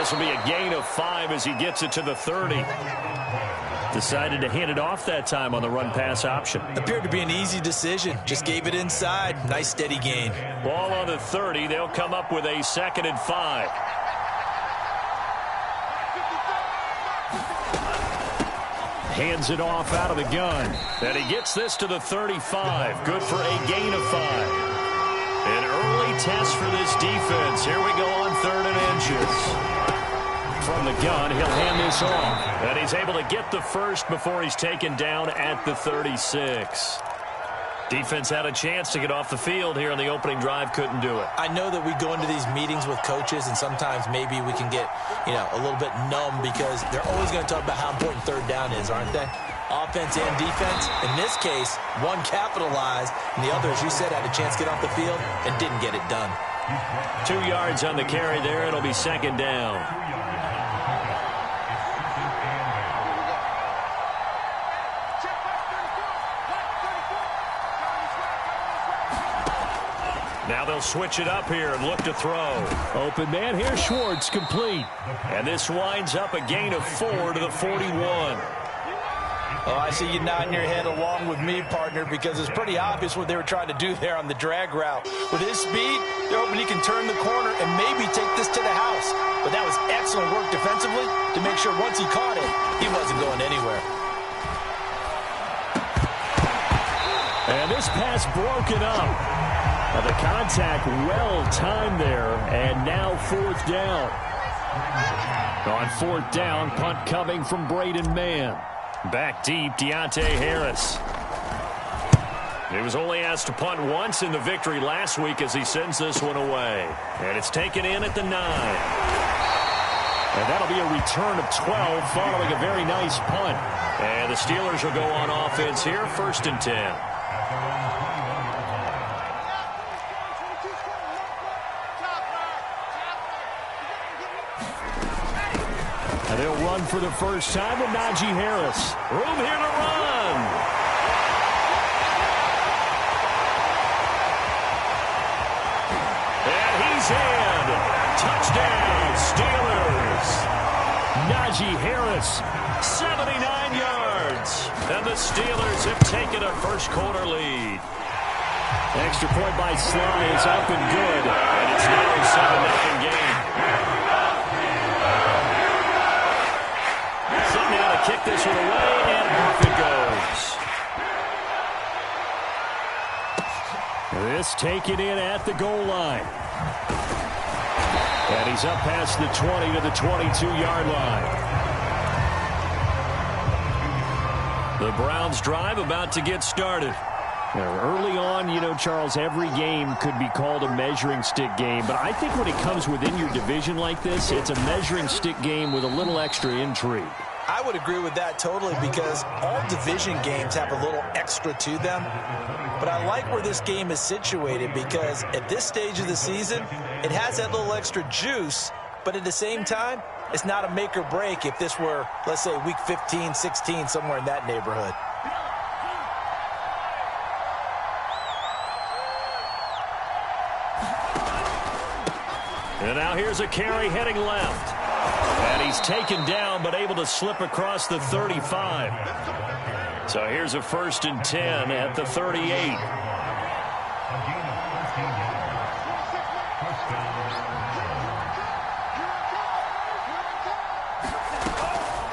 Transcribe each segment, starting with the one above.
This will be a gain of 5 as he gets it to the 30. Decided to hand it off that time on the run-pass option. Appeared to be an easy decision. Just gave it inside. Nice steady gain. Ball on the 30. They'll come up with a 2nd and 5. Hands it off out of the gun. And he gets this to the 35. Good for a gain of 5. An early test for this defense. Here we go on 3rd and inches. From the gun, he'll hand this off. And he's able to get the first before he's taken down at the 36. Defense had a chance to get off the field here on the opening drive, couldn't do it. I know that we go into these meetings with coaches, and sometimes maybe we can get, a little bit numb because they're always going to talk about how important 3rd down is, aren't they? Offense and defense. In this case, one capitalized, and the other, as you said, had a chance to get off the field and didn't get it done. 2 yards on the carry there. It'll be 2nd down. Now they'll switch it up here and look to throw. Open man here, Schwartz, complete. And this winds up a gain of 4 to the 41. Oh, I see you nodding your head along with me, partner, because it's pretty obvious what they were trying to do there on the drag route. With his speed, they're hoping he can turn the corner and maybe take this to the house. But that was excellent work defensively to make sure once he caught it, he wasn't going anywhere. And this pass broken up. The contact well timed there, and now 4th down. On 4th down, punt coming from Braden Mann. Back deep, Deontay Harris. He was only asked to punt once in the victory last week as he sends this one away. And it's taken in at the 9. And that'll be a return of 12 following a very nice punt. And the Steelers will go on offense here, 1st and 10. And they'll run for the first time with Najee Harris. Room here to run. And he's in. Touchdown, Steelers. Najee Harris, 79 yards. And the Steelers have taken a first-quarter lead. Extra point by Sly is up and good. And it's now a 7-0 game. Now to kick this one away, and off it goes. This taken in at the goal line. And he's up past the 20 to the 22-yard line. The Browns drive about to get started. Early on, Charles, every game could be called a measuring stick game. But I think when it comes within your division like this, it's a measuring stick game with a little extra intrigue. I would agree with that totally because all division games have a little extra to them. But I like where this game is situated because at this stage of the season, it has that little extra juice. But at the same time, it's not a make or break if this were, let's say, week 15, 16, somewhere in that neighborhood. And now here's a carry heading left. And he's taken down but able to slip across the 35. So here's a 1st and 10 at the 38.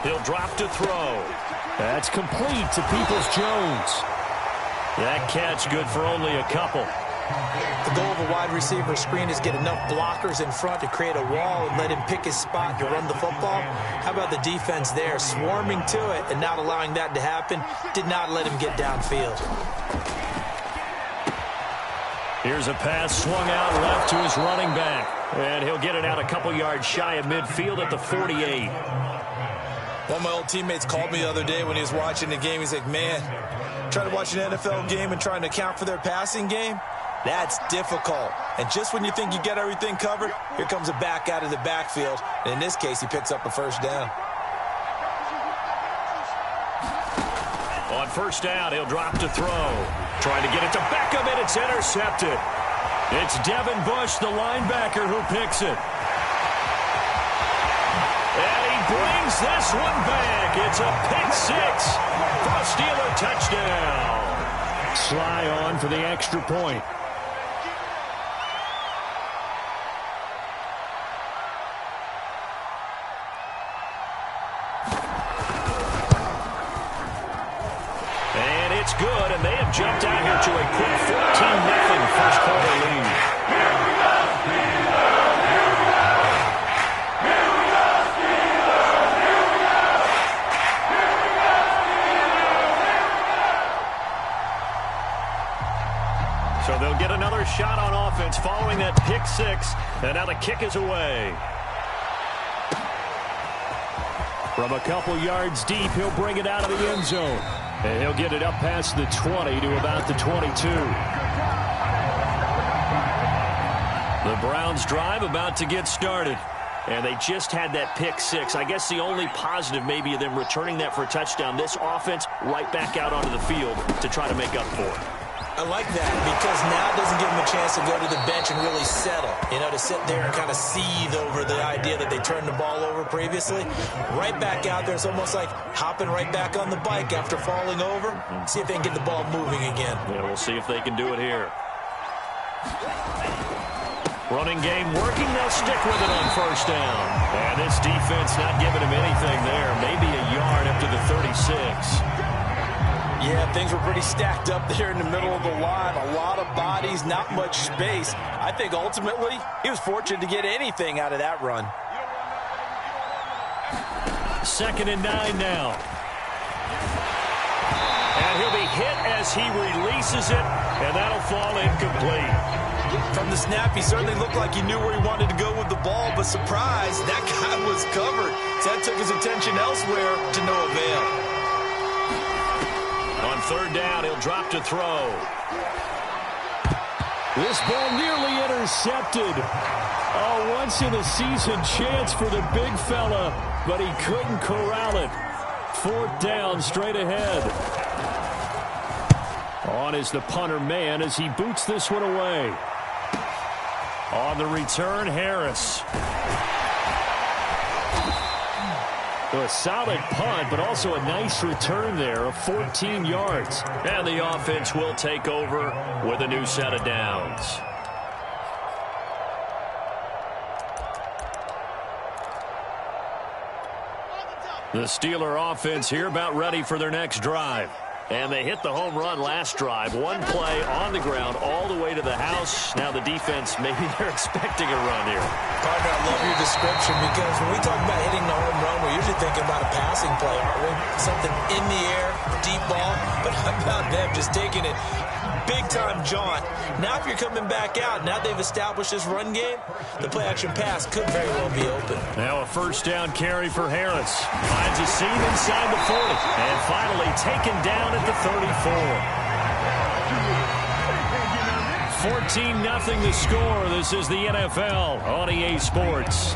He'll drop to throw. That's complete to Peoples-Jones. That catch good for only a couple. The goal of a wide receiver screen is get enough blockers in front to create a wall and let him pick his spot to run the football. How about the defense there, swarming to it and not allowing that to happen? Did not let him get downfield. Here's a pass swung out left to his running back. And he'll get it out a couple yards shy of midfield at the 48. One of my old teammates called me the other day when he was watching the game. He's like, man, trying to watch an NFL game and trying to account for their passing game? That's difficult. And just when you think you get everything covered, here comes a back out of the backfield. And in this case, he picks up a 1st down. On 1st down, he'll drop to throw. Trying to get it to Beckham, and it's intercepted. It's Devin Bush, the linebacker, who picks it. And he brings this one back. It's a pick six for a Steeler touchdown. Sly on for the extra point. And it's good, and they have jumped out here to a quick 14-0 first quarter lead. So they'll get another shot on offense following that pick six, and now the kick is away. From a couple yards deep, he'll bring it out of the end zone. And he'll get it up past the 20 to about the 22. The Browns drive about to get started. And they just had that pick six. I guess the only positive maybe of them returning that for a touchdown. This offense right back out onto the field to try to make up for it. I like that because now it doesn't give them a chance to go to the bench and really settle. You know, to sit there and kind of seethe over the idea that they turned the ball over previously. Right back out there. It's almost like hopping right back on the bike after falling over. See if they can get the ball moving again. Yeah, we'll see if they can do it here. Running game working. They'll stick with it on first down. And this defense not giving him anything there. Maybe a yard up to the 36. Yeah, things were pretty stacked up there in the middle of the line. A lot of bodies, not much space. I think ultimately he was fortunate to get anything out of that run. 2nd and 9 now. And he'll be hit as he releases it, and that'll fall incomplete. From the snap, he certainly looked like he knew where he wanted to go with the ball, but surprise, that guy was covered. So that took his attention elsewhere to no avail. On 3rd down, he'll drop to throw. This ball nearly intercepted. A once-in-a-season chance for the big fella, but he couldn't corral it. 4th down, straight ahead. On is the punter man as he boots this one away. On the return, Harris. So a solid punt, but also a nice return there of 14 yards. And the offense will take over with a new set of downs. The Steeler offense here about ready for their next drive. And they hit the home run last drive. One play on the ground all the way to the house. Now the defense, maybe they're expecting a run here. Partner, I love your description because when we talk about hitting the home run, we're usually thinking about a passing play, aren't we? Something in the air, deep ball. But how about them just taking it big-time jaunt? Now if you're coming back out, now they've established this run game, the play-action pass could very well be open. Now a 1st down carry for Harris. Finds a seam inside the 40. And finally taken down at the 34. 14-0 the score. This is the NFL on EA Sports.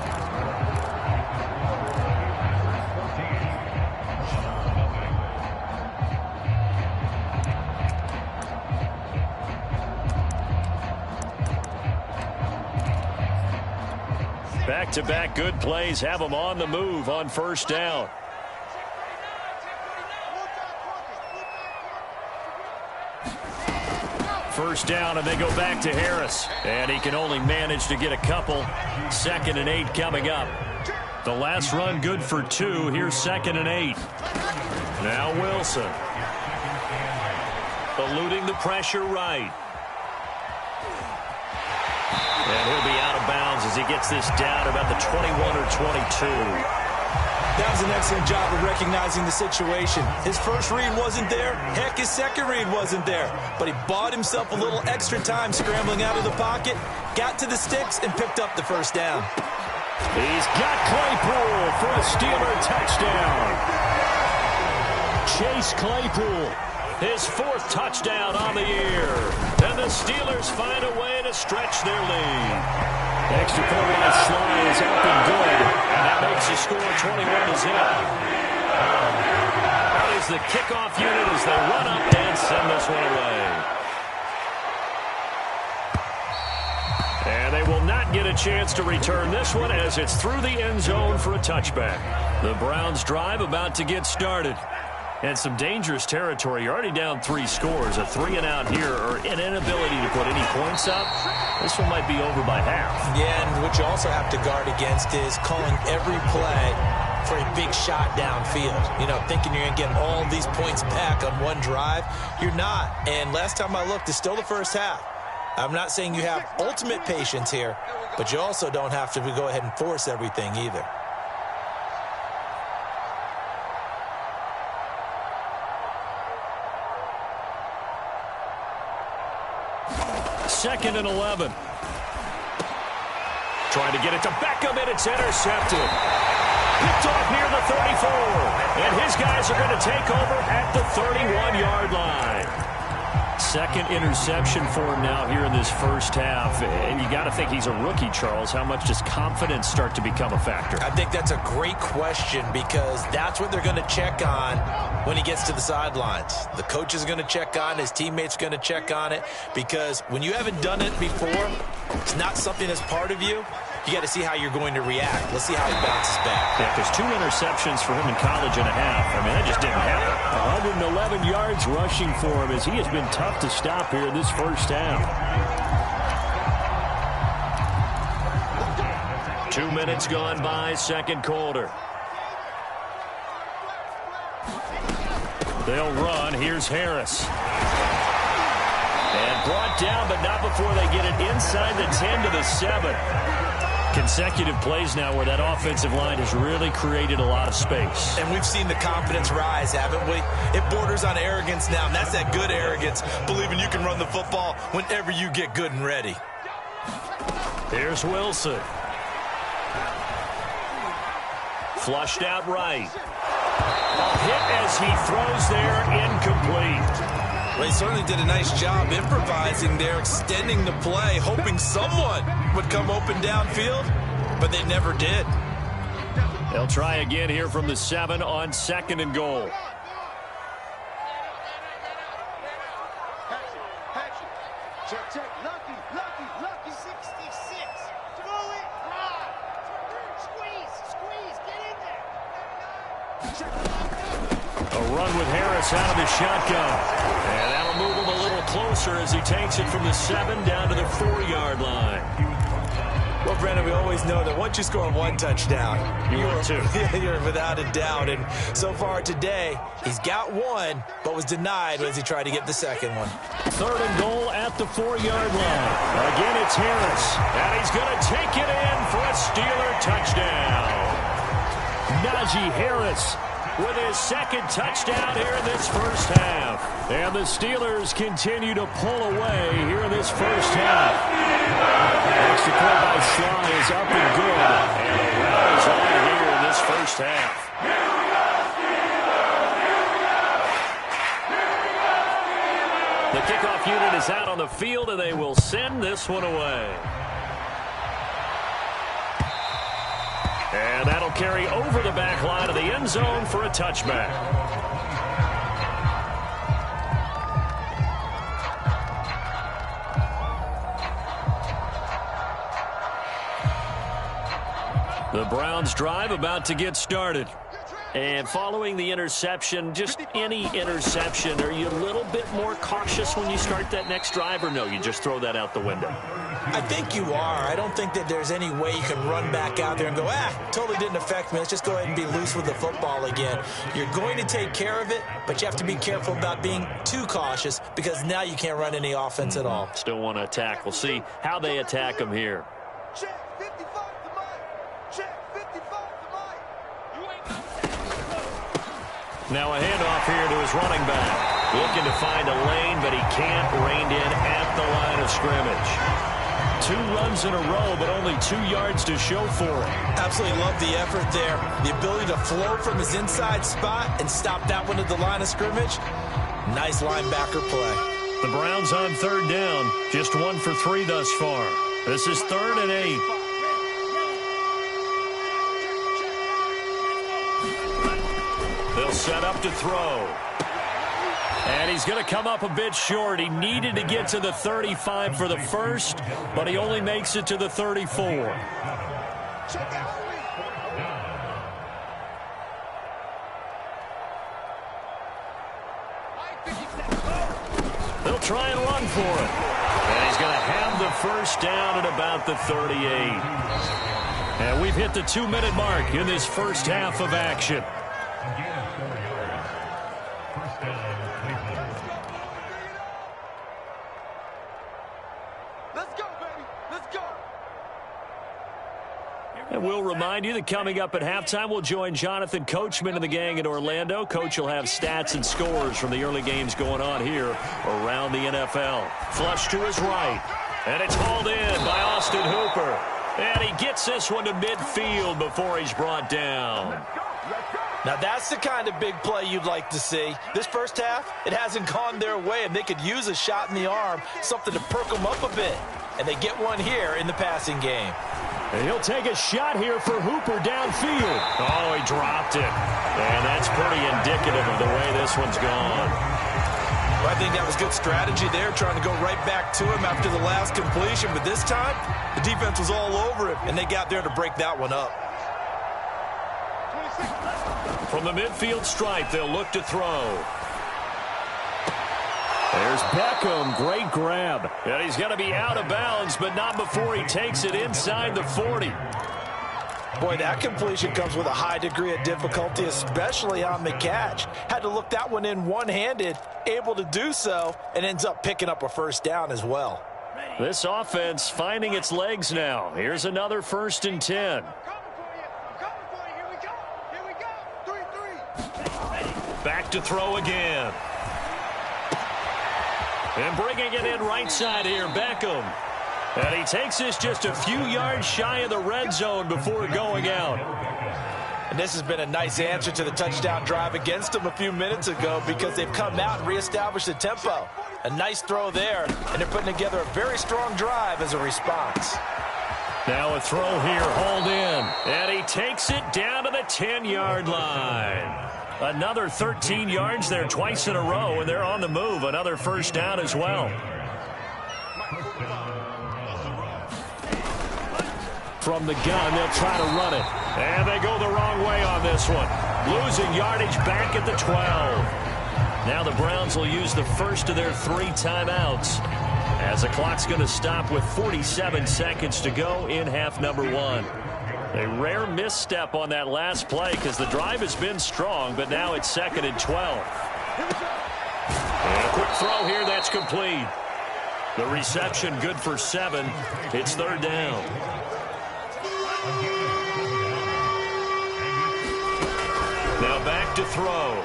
Back-to-back good plays have them on the move on 1st down. First down, and they go back to Harris. And he can only manage to get a couple. 2nd and 8 coming up. The last run good for 2. Here's 2nd and 8. Now Wilson. Eluding the pressure right. And he'll be out of bounds as he gets this down about the 21 or 22. That was an excellent job of recognizing the situation. His first read wasn't there. Heck, his second read wasn't there. But he bought himself a little extra time scrambling out of the pocket, got to the sticks, and picked up the 1st down. He's got Claypool for a Steeler touchdown. Chase Claypool, his 4th touchdown on the year. And the Steelers find a way to stretch their lead. Extra point line slide is up and good. And that makes the score 21-0. That is the kickoff unit as they run up and send this one away. And they will not might get a chance to return this one as it's through the end zone for a touchback. The Browns drive about to get started. And some dangerous territory. You're already down 3 scores. A 3-and-out here, or an inability to put any points up. This one might be over by half. Yeah, and what you also have to guard against is calling every play for a big shot downfield. You know, thinking you're going to get all these points back on one drive. You're not. And last time I looked, it's still the first half. I'm not saying you have ultimate patience here, but you also don't have to go ahead and force everything either. Second and 11. Trying to get it to Beckham, and it's intercepted. Picked off near the 34. And his guys are going to take over at the 31-yard line. Second interception for him now here in this first half. And you got to think he's a rookie, Charles. How much does confidence start to become a factor? I think that's a great question because that's what they're going to check on when he gets to the sidelines. The coach is going to check on, his teammates are going to check on it, because when you haven't done it before, it's not something that's part of you. You got to see how you're going to react. Let's see how he bounces back. Yeah, there's 2 interceptions for him in college and a half. I mean, that just didn't happen. 111 yards rushing for him as he has been tough to stop here in this first half. 2 minutes gone by, second quarter. They'll run. Here's Harris. And brought down, but not before they get it inside the 10 to the 7. Consecutive plays now where that offensive line has really created a lot of space. And we've seen the confidence rise, haven't we? It borders on arrogance now, and that's that good arrogance, believing you can run the football whenever you get good and ready. Here's Wilson. Flushed out right. A hit as he throws there, incomplete. Well, he certainly did a nice job improvising there, extending the play, hoping someone would come open downfield, but they never did. They'll try again here from the 7 on second and goal. Lucky, 66. Throw it hard. Squeeze, get in there. A run with Harris out of the shotgun. And that'll move him a little closer as he takes it from the 7 down to the 4-yard line. Well, Brandon, we always know that once you score 1 touchdown, you're without a doubt. And so far today, he's got 1, but was denied as he tried to get the second one. Third and goal at the 4-yard line. Again, it's Harris. And he's going to take it in for a Steeler touchdown. Najee Harris with his second touchdown here in this first half. And the Steelers continue to pull away here in this first half. Extra point by Sly is up and good. And the rally's on here in this first half. The kickoff unit is out on the field, and they will send this one away. And that'll carry over the back line of the end zone for a touchback. The Browns drive about to get started. And following the interception, just any interception, are you a little bit more cautious when you start that next drive, or no, you just throw that out the window? I think you are. I don't think that there's any way you can run back out there and go, totally didn't affect me. Let's just go ahead and be loose with the football again. You're going to take care of it, but you have to be careful about being too cautious because now you can't run any offense at all. Still want to attack. We'll see how they attack them here. Check 55 to Mike. Check 55 to Mike. You ain't Now a handoff here to his running back. Looking to find a lane, but he can't. Reined in at the line of scrimmage. 2 runs in a row, but only 2 yards to show for it. Absolutely love the effort there. The ability to flow from his inside spot and stop that one at the line of scrimmage. Nice linebacker play. The Browns on third down. Just 1 for 3 thus far. This is 3rd and 8. They'll set up to throw. And he's going to come up a bit short. He needed to get to the 35 for the first, but he only makes it to the 34. He'll try and run for it. And he's going to have the first down at about the 38. And we've hit the 2-minute mark in this first half of action. And we'll remind you that coming up at halftime, we'll join Jonathan Coachman and the gang in Orlando. Coach will have stats and scores from the early games going on here around the NFL. Flush to his right. And it's hauled in by Austin Hooper. And he gets this one to midfield before he's brought down. Now that's the kind of big play you'd like to see. This first half, it hasn't gone their way, and they could use a shot in the arm, something to perk them up a bit. And they get one here in the passing game. And he'll take a shot here for Hooper downfield. Oh, he dropped it. And that's pretty indicative of the way this one's gone. Well, I think that was good strategy there, trying to go right back to him after the last completion. But this time, the defense was all over him, and they got there to break that one up. From the midfield stripe, they'll look to throw. There's Beckham. Great grab. And he's going to be out of bounds, but not before he takes it inside the 40. Boy, that completion comes with a high degree of difficulty, especially on the catch. Had to look that one in one-handed, able to do so, and ends up picking up a first down as well. This offense finding its legs now. Here's another 1st and 10. Back to throw again. And bringing it in right side here, Beckham. And he takes this just a few yards shy of the red zone before going out. And this has been a nice answer to the touchdown drive against them a few minutes ago because they've come out and reestablished the tempo. A nice throw there, and they're putting together a very strong drive as a response. Now a throw here, hauled in. And he takes it down to the 10-yard line. Another 13 yards there twice in a row, and they're on the move. Another first down as well. From the gun, they'll try to run it. And they go the wrong way on this one. Losing yardage back at the 12. Now the Browns will use the first of their 3 timeouts, as the clock's going to stop with 47 seconds to go in half number 1. A rare misstep on that last play because the drive has been strong, but now it's 2nd and 12. And a quick throw here, that's complete. The reception good for 7. It's 3rd down. Now back to throw.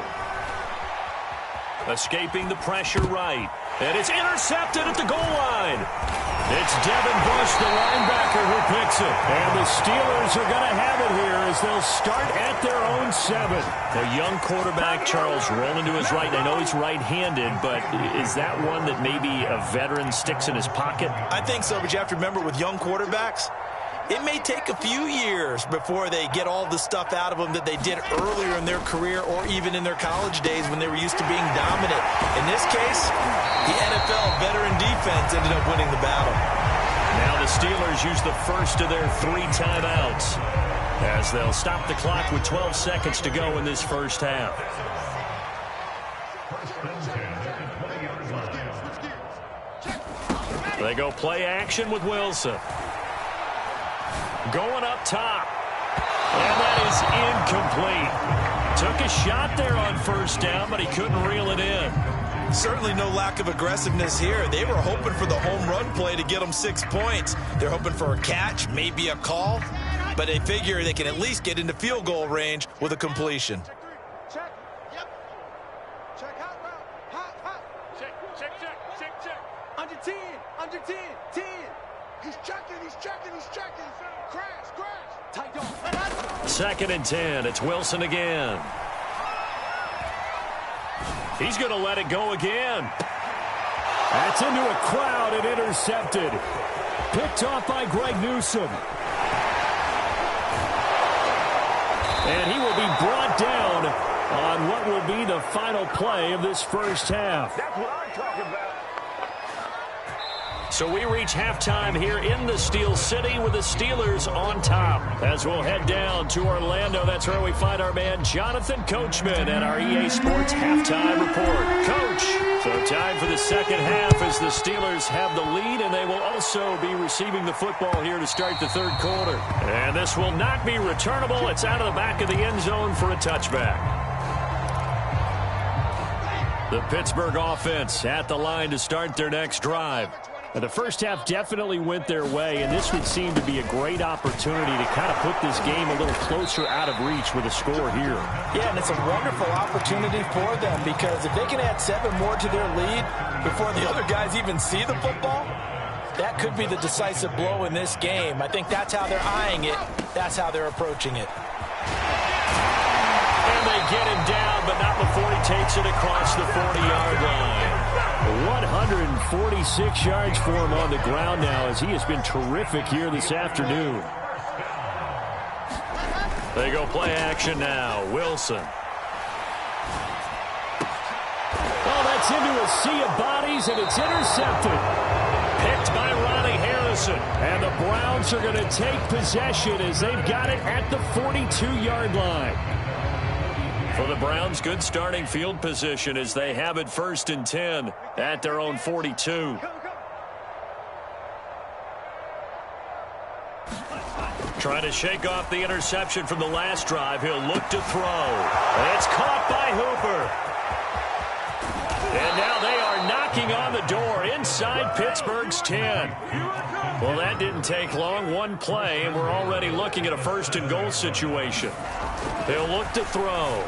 Escaping the pressure right. And it's intercepted at the goal line. It's Devin Bush, the linebacker, who picks it. And the Steelers are going to have it here as they'll start at their own 7. The young quarterback, Charles, rolling to his right. I know he's right-handed, but is that one that maybe a veteran sticks in his pocket? I think so, but you have to remember with young quarterbacks, it may take a few years before they get all the stuff out of them that they did earlier in their career or even in their college days when they were used to being dominant. In this case, the NFL veteran defense ended up winning the battle. Now the Steelers use the first of their 3 timeouts as they'll stop the clock with 12 seconds to go in this first half. They go play action with Wilson. Going up top. And that is incomplete. Took a shot there on first down, but he couldn't reel it in. Certainly no lack of aggressiveness here. They were hoping for the home run play to get them 6 points. They're hoping for a catch, maybe a call, but they figure they can at least get into field goal range with a completion. Check. Yep. Check hot route. Hot. Check. Under 10. 10. He's checking. Crash. Tight off. 2nd and 10. It's Wilson again. He's going to let it go again. That's into a crowd and intercepted. Picked off by Greg Newsome. And he will be brought down on on what will be the final play of this first half. That's what I'm talking about. So we reach halftime here in the Steel City with the Steelers on top. As we'll head down to Orlando, that's where we find our man Jonathan Coachman and our EA Sports Halftime Report. Coach, so time for the second half as the Steelers have the lead, and they will also be receiving the football here to start the third quarter. And this will not be returnable. It's out of the back of the end zone for a touchback. The Pittsburgh offense at the line to start their next drive. Now, the first half definitely went their way, and this would seem to be a great opportunity to kind of put this game a little closer out of reach with a score here. Yeah, and it's a wonderful opportunity for them because if they can add 7 more to their lead before the other guys even see the football, that could be the decisive blow in this game. I think that's how they're eyeing it. That's how they're approaching it. And they get him down, but not before he takes it across the 40-yard line. 146 yards for him on the ground now as he has been terrific here this afternoon. They go play action now. Wilson. Oh, that's into a sea of bodies, and it's intercepted. Picked by Ronnie Harrison. And the Browns are going to take possession as they've got it at the 42-yard line. For the Browns, good starting field position as they have it 1st and 10 at their own 42. Trying to shake off the interception from the last drive. He'll look to throw. It's caught by Hooper. And now they are knocking on the door inside Pittsburgh's 10. Well, that didn't take long. One play, and we're already looking at a 1st and goal situation. He'll look to throw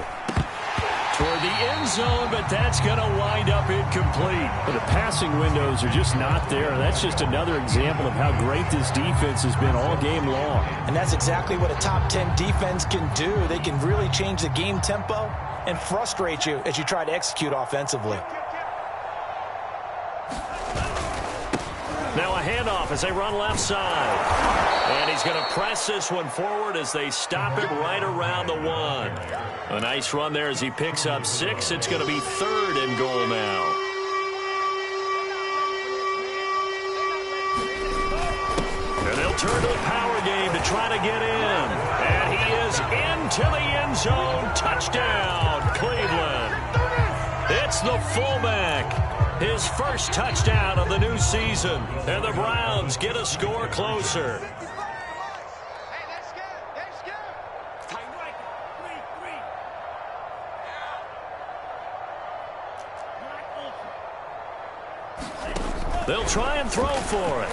toward the end zone, but that's going to wind up incomplete. The passing windows are just not there. That's just another example of how great this defense has been all game long. And that's exactly what a top 10 defense can do. They can really change the game tempo and frustrate you as you try to execute offensively. Now a handoff as they run left side. And he's going to press this one forward as they stop it right around the 1. A nice run there as he picks up 6. It's going to be 3rd and goal now. And they'll turn to the power game to try to get in. And he is into the end zone. Touchdown, Cleveland. It's the fullback. His first touchdown of the new season. And the Browns get a score closer. They'll try and throw for it.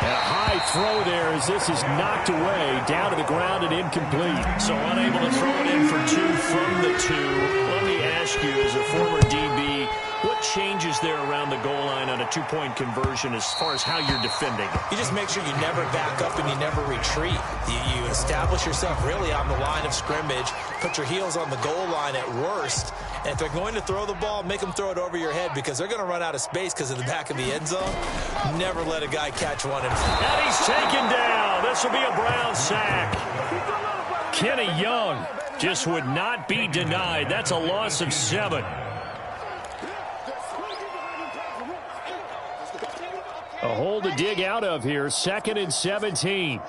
And a high throw there as this is knocked away, down to the ground and incomplete. So unable to throw it in for 2 from the 2. Let me ask you, as a former DB, what changes there around the goal line on a 2-point conversion as far as how you're defending? You just make sure you never back up and you never retreat. You establish yourself really on the line of scrimmage, put your heels on the goal line at worst, and if they're going to throw the ball, make them throw it over your head because they're going to run out of space because of the back of the end zone. Never let a guy catch one. And he's taken down. This will be a Brown sack. Kenny Young just would not be denied. That's a loss of 7. A hole to dig out of here. 2nd and 17.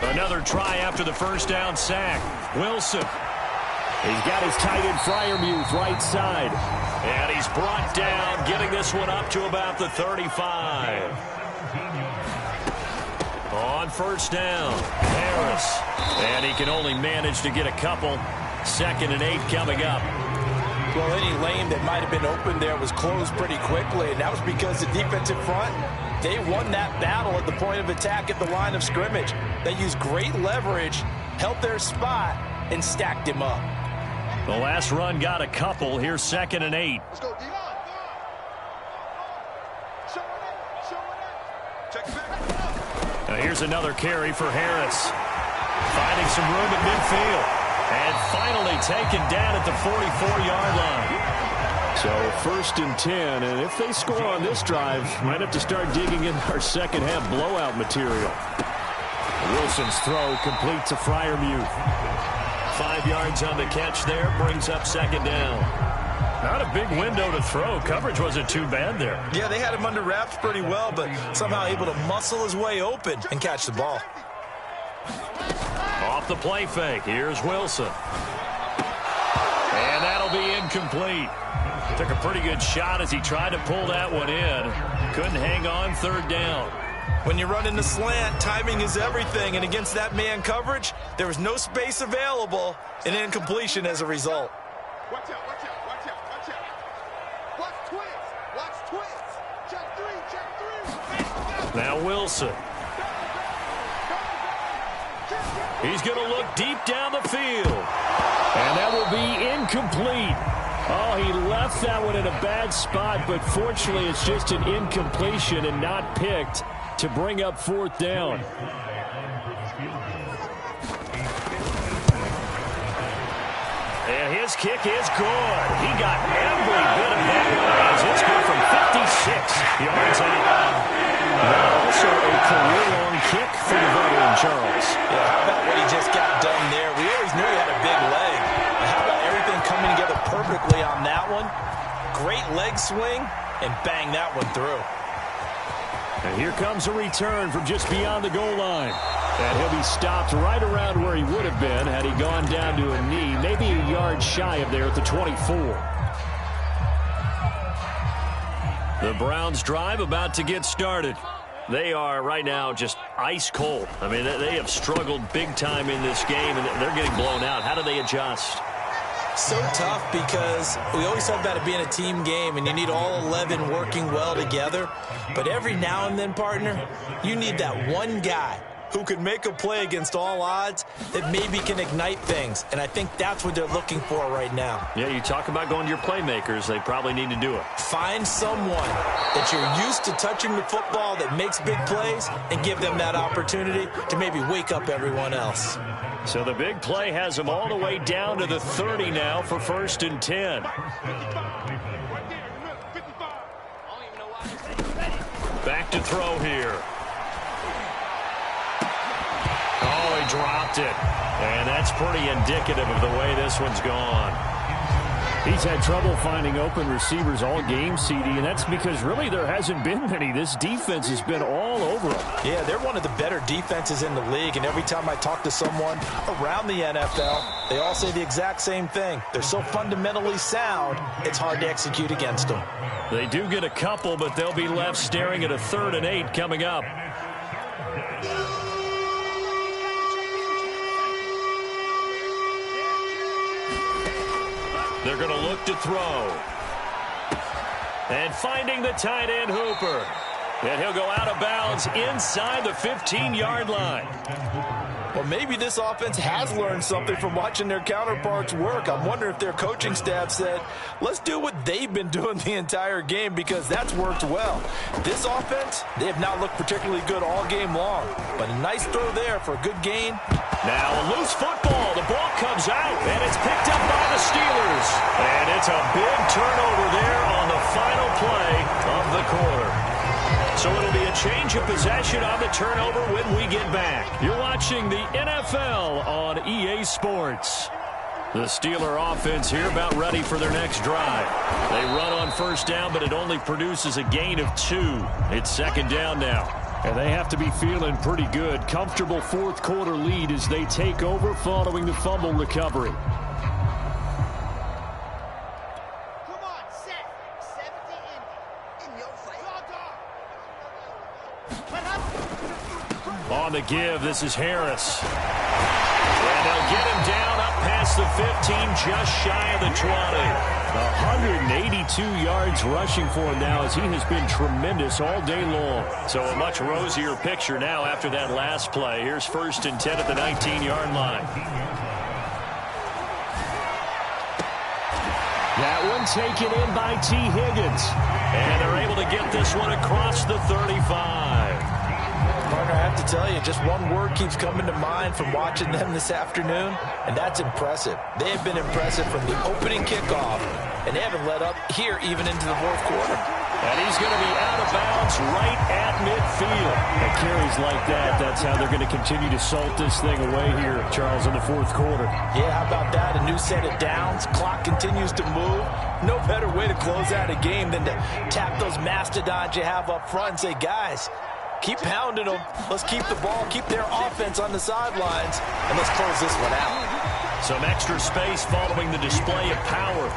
Another try after the first down sack. Wilson. He's got his tight end Freiermuth right side. And he's brought down, getting this one up to about the 35. On first down, Harris. And he can only manage to get a couple. 2nd and 8 coming up. Well, any lane that might have been open there was closed pretty quickly, and that was because the defensive front, they won that battle at the point of attack at the line of scrimmage. They used great leverage, held their spot, and stacked him up. The last run got a couple. Here's 2nd and 8. Let's go, D-line. Check it back. Now here's another carry for Harris. Finding some room at midfield. And finally taken down at the 44-yard line. So 1st and 10, and if they score on this drive, might have to start digging in our second half blowout material. Wilson's throw complete to Freiermuth. 5 yards on the catch there, brings up 2nd down. Not a big window to throw. Coverage wasn't too bad there. Yeah, they had him under wraps pretty well, but somehow able to muscle his way open and catch the ball. Off the play fake, here's Wilson. And that'll be incomplete. Took a pretty good shot as he tried to pull that one in. Couldn't hang on, 3rd down. When you run in the slant, timing is everything, and against that man coverage, there was no space available, and incompletion as a result. Watch out, watch out, watch out, watch out. Watch twins, watch twins. Check 3, check 3. Now Wilson. He's going to look deep down the field. And that will be incomplete. Oh, he left that one in a bad spot, but fortunately it's just an incompletion and not picked to bring up 4th down. And his kick is good. He got every bit of that as it's good from 56 yards out. Also a career-long kick for the veteran Charles. Yeah, how about what he just got done there? We always knew he had a big leg. But how about everything coming together perfectly on that one? Great leg swing, and bang that one through. And here comes a return from just beyond the goal line. And he'll be stopped right around where he would have been had he gone down to a knee, maybe a yard shy of there at the 24. The Browns drive about to get started. They are right now just ice cold. I mean, they have struggled big time in this game, and they're getting blown out. How do they adjust? So tough because we always talk about it being a team game and you need all 11 working well together. But every now and then, partner, you need that one guy who can make a play against all odds that maybe can ignite things. And I think that's what they're looking for right now. Yeah, you talk about going to your playmakers. They probably need to do it. Find someone that you're used to touching the football that makes big plays and give them that opportunity to maybe wake up everyone else. So the big play has them all the way down to the 30 now for 1st and 10. Back to throw here. Oh, he dropped it. And that's pretty indicative of the way this one's gone. He's had trouble finding open receivers all game, CD, and that's because really there hasn't been many. This defense has been all over them. Yeah, they're one of the better defenses in the league, and every time I talk to someone around the NFL, they all say the exact same thing. They're so fundamentally sound, it's hard to execute against them. They do get a couple, but they'll be left staring at a 3rd and 8 coming up. They're going to look to throw. And finding the tight end Hooper. And he'll go out of bounds inside the 15-yard line. Well, maybe this offense has learned something from watching their counterparts work. I'm wondering if their coaching staff said, let's do what they've been doing the entire game because that's worked well. This offense, they have not looked particularly good all game long. But a nice throw there for a good gain. Now a loose football. The ball comes out, and it's picked up by the Steelers. And it's a big turnover there on the final play of the quarter. So it'll be a change of possession on the turnover when we get back. You're watching the NFL on EA Sports. The Steeler offense here about ready for their next drive. They run on 1st down, but it only produces a gain of 2. It's 2nd down now. And they have to be feeling pretty good. Comfortable 4th quarter lead as they take over following the fumble recovery. On the give, this is Harris. And they'll get him down up past the 15, just shy of the 20. 182 yards rushing for him now as he has been tremendous all day long. So a much rosier picture now after that last play. Here's 1st and 10 at the 19-yard line. That one taken in by T. Higgins. And they're able to get this one across the 35. Partner, I have to tell you, just one word keeps coming to mind from watching them this afternoon, and that's impressive. They have been impressive from the opening kickoff and they haven't let up here even into the fourth quarter. And he's going to be out of bounds right at midfield. And carries like that, that's how they're going to continue to salt this thing away here, Charles, in the fourth quarter. Yeah, how about that? A new set of downs. Clock continues to move. No better way to close out a game than to tap those mastodons you have up front and say, guys, keep pounding them. Let's keep the ball, keep their offense on the sidelines, and let's close this one out. Some extra space following the display of power.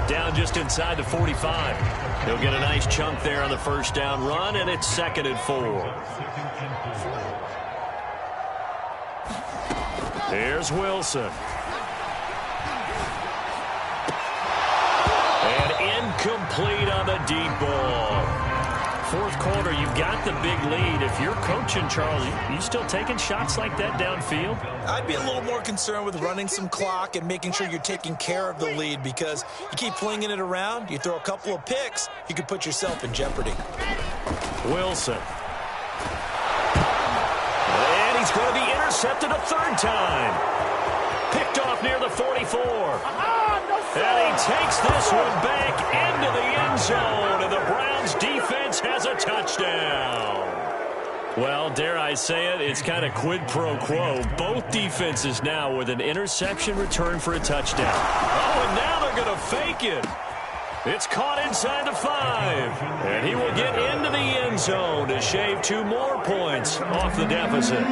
Down just inside the 45. He'll get a nice chunk there on the first down run, and it's 2nd and 4. Here's Wilson. And incomplete on the deep ball. Fourth quarter, you've got the big lead. If you're coaching, Charles, you still taking shots like that downfield? I'd be a little more concerned with running some clock and making sure you're taking care of the lead, because you keep flinging it around, you throw a couple of picks, you could put yourself in jeopardy. Wilson. And he's going to be intercepted a third time. Picked off near the 44. And he takes this one back into the end zone, and the Browns defense has a touchdown. Well, dare I say it, it's kind of quid pro quo. Both defenses now with an interception return for a touchdown. Oh, and now they're going to fake it. It's caught inside the 5, and he will get into the end zone to shave 2 more points off the deficit.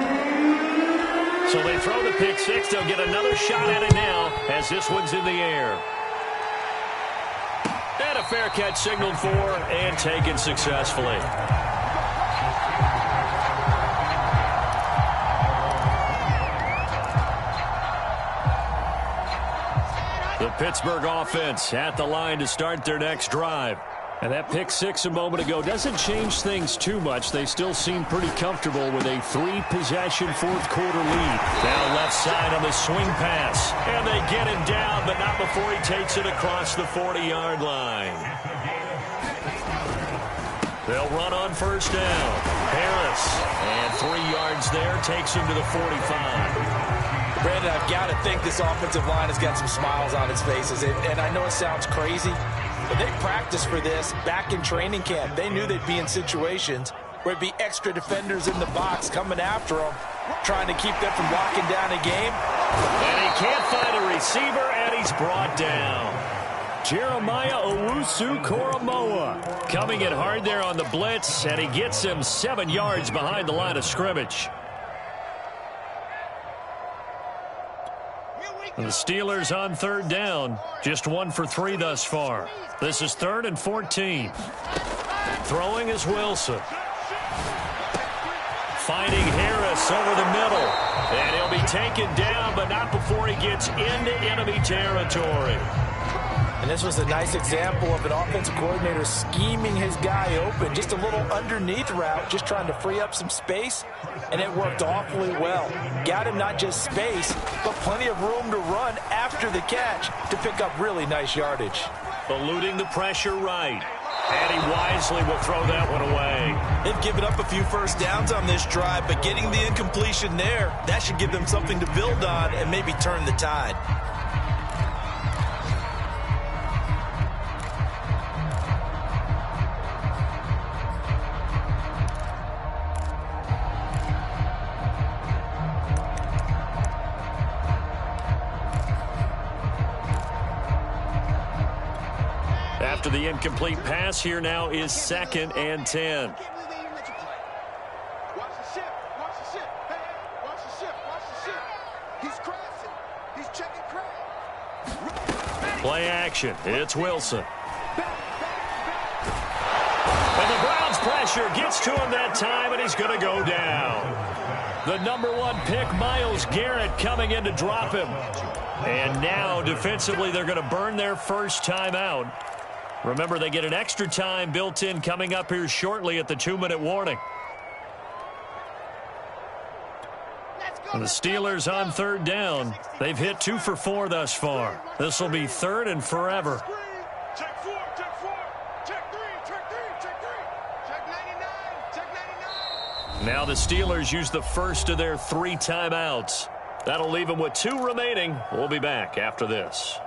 So they throw the pick six. They'll get another shot at it now as this one's in the air. And a fair catch signaled for and taken successfully. The Pittsburgh offense at the line to start their next drive. And that pick six a moment ago doesn't change things too much. They still seem pretty comfortable with a 3-possession fourth quarter lead. Now left side on the swing pass. And they get him down, but not before he takes it across the 40-yard line. They'll run on first down. Harris, and 3 yards there, takes him to the 45. Brandon, I've got to think this offensive line has got some smiles on its faces. And I know it sounds crazy, but they practiced for this back in training camp. They knew they'd be in situations where it'd be extra defenders in the box coming after them, trying to keep them from locking down a game. And he can't find a receiver, and he's brought down. Jeremiah Owusu-Koramoah coming in hard there on the blitz, and he gets him 7 yards behind the line of scrimmage. And the Steelers on third down, just 1 for 3 thus far. This is 3rd and 14. Throwing is Wilson. Finding Harris over the middle. And he'll be taken down, but not before he gets into enemy territory. And this was a nice example of an offensive coordinator scheming his guy open. Just a little underneath route, just trying to free up some space. And it worked awfully well. Got him not just space, but plenty of room to run after the catch to pick up really nice yardage. Eluding the pressure right. And he wisely will throw that one away. They've given up a few first downs on this drive, but getting the incompletion there, that should give them something to build on and maybe turn the tide. After the incomplete pass, here now is 2nd and 10. Watch the shift. Watch the shift. Hey, watch the shift. Watch the shift. He's crashing. He's checking crash. Play action. It's Wilson. And the Browns pressure gets to him that time, and he's going to go down. The #1 pick, Myles Garrett, coming in to drop him. And now, defensively, they're going to burn their first time out. Remember, they get an extra time built in coming up here shortly at the 2-minute warning. And the Steelers on third down. They've hit 2 for 4 thus far. This will be 3rd and forever. Check 4, check 4, check 3, check 3, check 3, check 99, check 99. Now the Steelers use the first of their 3 timeouts. That'll leave them with 2 remaining. We'll be back after this.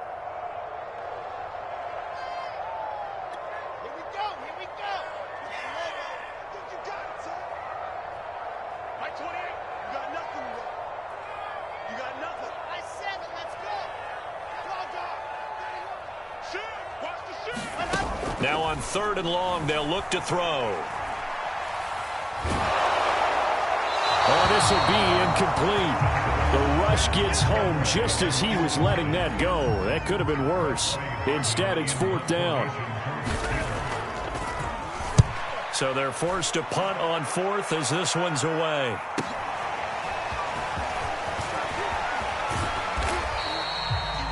Now on 3rd and long, they'll look to throw. Oh, this will be incomplete. The rush gets home just as he was letting that go. That could have been worse. Instead, it's 4th down. So they're forced to punt on 4th as this one's away.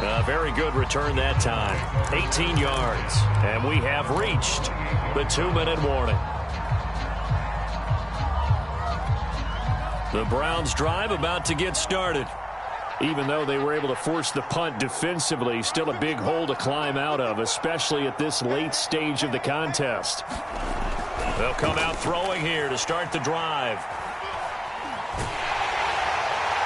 A very good return that time. 18 yards. And we have reached the 2-minute warning. The Browns drive about to get started. Even though they were able to force the punt defensively, still a big hole to climb out of, especially at this late stage of the contest. They'll come out throwing here to start the drive.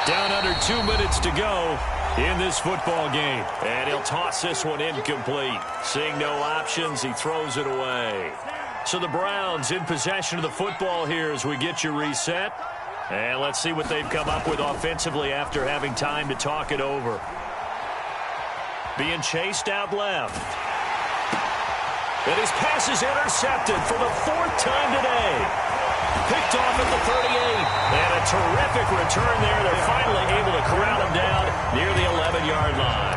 Down under 2 minutes to go in this football game. And he'll toss this one incomplete. Seeing no options, he throws it away. So the Browns in possession of the football here as we get you reset. And let's see what they've come up with offensively after having time to talk it over. Being chased out left. And his pass is intercepted for the 4th time today. Picked off at the 38. And a terrific return there. They're finally able to corral him down near the 11-yard line.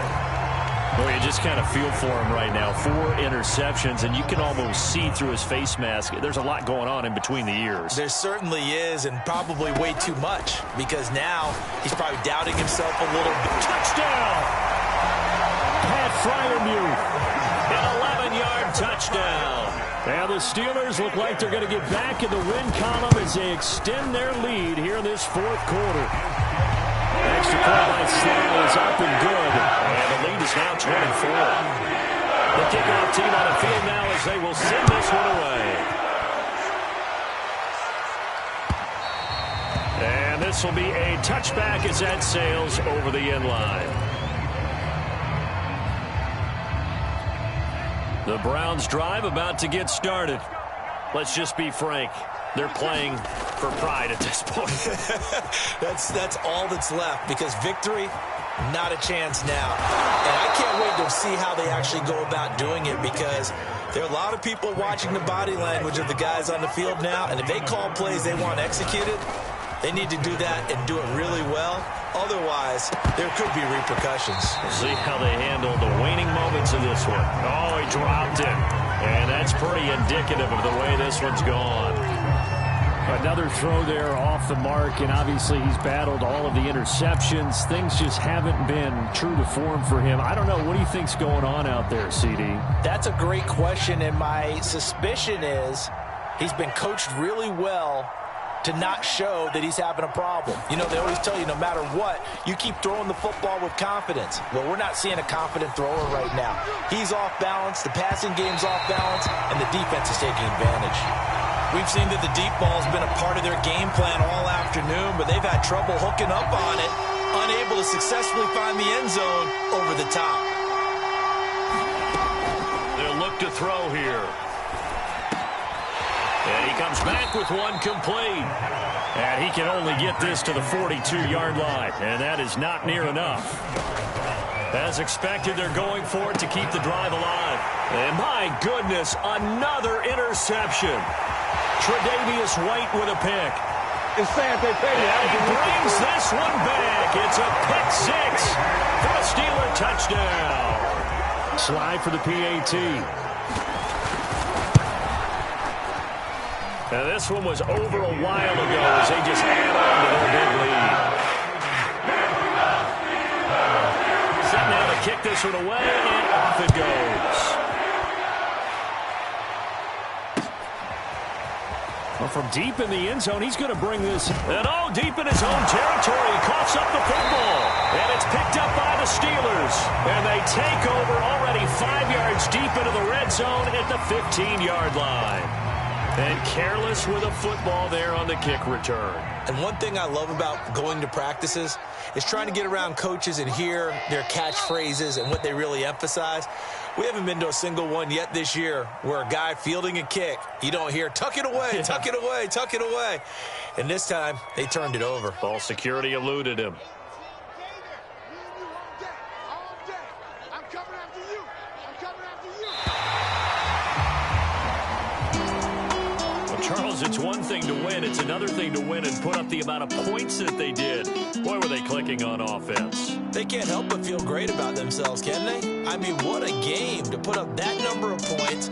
Well, you just kind of feel for him right now. 4 interceptions, and you can almost see through his face mask. There's a lot going on in between the ears. There certainly is, and probably way too much, because now he's probably doubting himself a little bit. Touchdown! Pat Freiermuth. An 11-yard touchdown. And the Steelers look like they're going to get back in the win column as they extend their lead here in this 4th quarter. Extra point by Slay is up and good. And the lead is now 24. The kickoff team on the field now as they will send this one away. And this will be a touchback as that sails over the end line. The Browns drive about to get started. Let's just be frank. They're playing for pride at this point. That's all that's left, because victory, not a chance now. And I can't wait to see how they actually go about doing it, because there are a lot of people watching the body language of the guys on the field now, and if they call plays they want executed, they need to do that and do it really well. Otherwise, there could be repercussions. See how they handle the waning moments of this one. Oh, he dropped it. And that's pretty indicative of the way this one's gone. Another throw there off the mark, and obviously he's battled all of the interceptions. Things just haven't been true to form for him. I don't know. What do you think's going on out there, CD? That's a great question, and my suspicion is he's been coached really well to not show that he's having a problem. You know, they always tell you no matter what, you keep throwing the football with confidence. Well, we're not seeing a confident thrower right now. He's off balance, the passing game's off balance, and the defense is taking advantage. We've seen that the deep ball's been a part of their game plan all afternoon, but they've had trouble hooking up on it, unable to successfully find the end zone over the top. They'll look to throw here. And he comes back with one complete. And he can only get this to the 42-yard line. And that is not near enough. As expected, they're going for it to keep the drive alive. And my goodness, another interception. Tre'Davious White with a pick. It's sad they pay you. And he brings this one back. It's a pick six for a Steeler touchdown. Slide for the PAT. Now, this one was over a while ago as they just add on to their big lead. Set now to kick this one away, and off it goes. Well, from deep in the end zone, he's going to bring this. And oh, deep in his own territory, he coughs up the football. And it's picked up by the Steelers. And they take over already 5 yards deep into the red zone at the 15-yard line. And careless with a football there on the kick return. And one thing I love about going to practices is trying to get around coaches and hear their catchphrases and what they really emphasize. We haven't been to a single one yet this year where a guy fielding a kick, you don't hear, tuck it away, tuck it away, tuck it away. And this time, they turned it over. Ball security eluded him. Charles, it's one thing to win. It's another thing to win and put up the amount of points that they did. Boy, were they clicking on offense. They can't help but feel great about themselves, can they? I mean, what a game to put up that number of points.